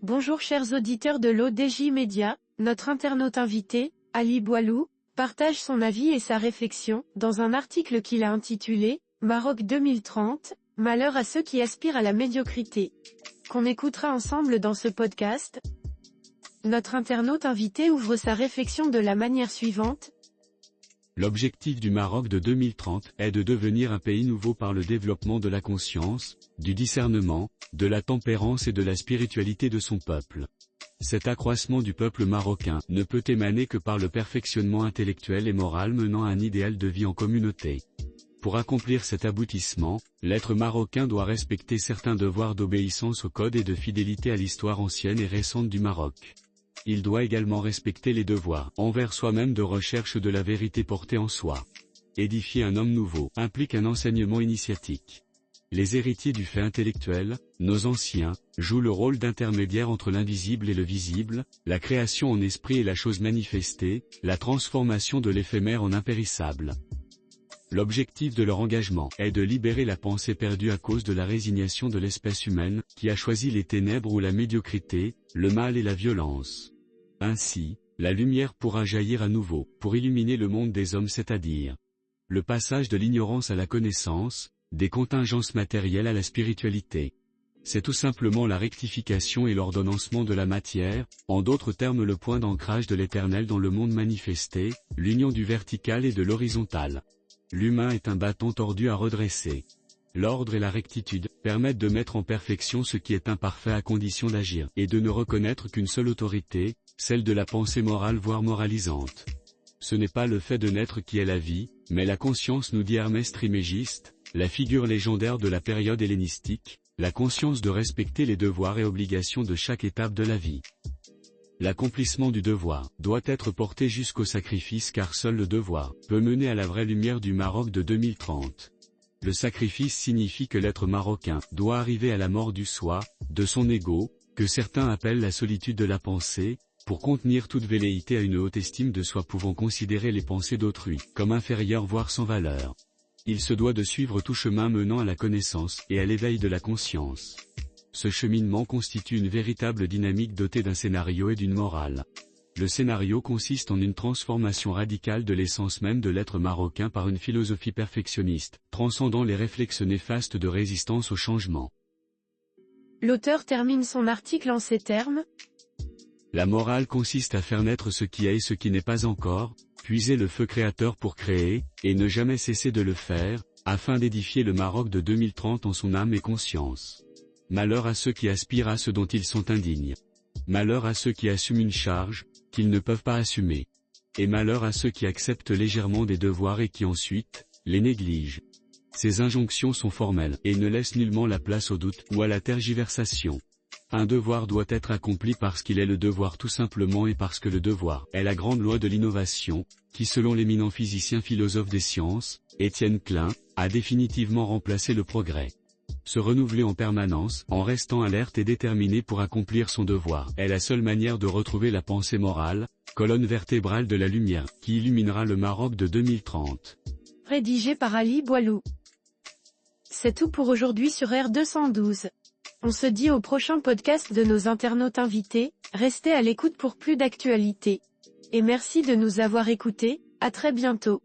Bonjour chers auditeurs de l'ODJ Média, notre internaute invité, Ali Boilou, partage son avis et sa réflexion, dans un article qu'il a intitulé « Maroc 2030, malheur à ceux qui aspirent à la médiocrité », qu'on écoutera ensemble dans ce podcast. Notre internaute invité ouvre sa réflexion de la manière suivante. L'objectif du Maroc de 2030 est de devenir un pays nouveau par le développement de la conscience, du discernement, de la tempérance et de la spiritualité de son peuple. Cet accroissement du peuple marocain ne peut émaner que par le perfectionnement intellectuel et moral menant à un idéal de vie en communauté. Pour accomplir cet aboutissement, l'être marocain doit respecter certains devoirs d'obéissance au code et de fidélité à l'histoire ancienne et récente du Maroc. Il doit également respecter les devoirs envers soi-même de recherche de la vérité portée en soi. Édifier un homme nouveau implique un enseignement initiatique. Les héritiers du fait intellectuel, nos anciens, jouent le rôle d'intermédiaire entre l'invisible et le visible, la création en esprit et la chose manifestée, la transformation de l'éphémère en impérissable. L'objectif de leur engagement est de libérer la pensée perdue à cause de la résignation de l'espèce humaine, qui a choisi les ténèbres ou la médiocrité, le mal et la violence. Ainsi, la lumière pourra jaillir à nouveau, pour illuminer le monde des hommes, c'est-à-dire le passage de l'ignorance à la connaissance, des contingences matérielles à la spiritualité. C'est tout simplement la rectification et l'ordonnancement de la matière, en d'autres termes le point d'ancrage de l'éternel dans le monde manifesté, l'union du vertical et de l'horizontal. L'humain est un bâton tordu à redresser. L'ordre et la rectitude permettent de mettre en perfection ce qui est imparfait à condition d'agir, et de ne reconnaître qu'une seule autorité, celle de la pensée morale voire moralisante. Ce n'est pas le fait de naître qui est la vie, mais la conscience, nous dit Hermès Trismégiste, la figure légendaire de la période hellénistique, la conscience de respecter les devoirs et obligations de chaque étape de la vie. L'accomplissement du devoir doit être porté jusqu'au sacrifice car seul le devoir peut mener à la vraie lumière du Maroc de 2030. Le sacrifice signifie que l'être marocain doit arriver à la mort du soi, de son ego, que certains appellent la solitude de la pensée, pour contenir toute velléité à une haute estime de soi pouvant considérer les pensées d'autrui comme inférieures voire sans valeur. Il se doit de suivre tout chemin menant à la connaissance et à l'éveil de la conscience. Ce cheminement constitue une véritable dynamique dotée d'un scénario et d'une morale. Le scénario consiste en une transformation radicale de l'essence même de l'être marocain par une philosophie perfectionniste, transcendant les réflexes néfastes de résistance au changement. L'auteur termine son article en ces termes. La morale consiste à faire naître ce qui est et ce qui n'est pas encore, puiser le feu créateur pour créer, et ne jamais cesser de le faire, afin d'édifier le Maroc de 2030 en son âme et conscience. Malheur à ceux qui aspirent à ce dont ils sont indignes. Malheur à ceux qui assument une charge qu'ils ne peuvent pas assumer. Et malheur à ceux qui acceptent légèrement des devoirs et qui ensuite les négligent. Ces injonctions sont formelles et ne laissent nullement la place au doute ou à la tergiversation. Un devoir doit être accompli parce qu'il est le devoir tout simplement et parce que le devoir est la grande loi de l'innovation, qui selon l'éminent physicien philosophe des sciences, Étienne Klein, a définitivement remplacé le progrès. Se renouveler en permanence, en restant alerte et déterminé pour accomplir son devoir, est la seule manière de retrouver la pensée morale, colonne vertébrale de la lumière, qui illuminera le Maroc de 2030. Rédigé par Ali Boilou. C'est tout pour aujourd'hui sur R212. On se dit au prochain podcast de nos internautes invités, restez à l'écoute pour plus d'actualités. Et merci de nous avoir écoutés, à très bientôt.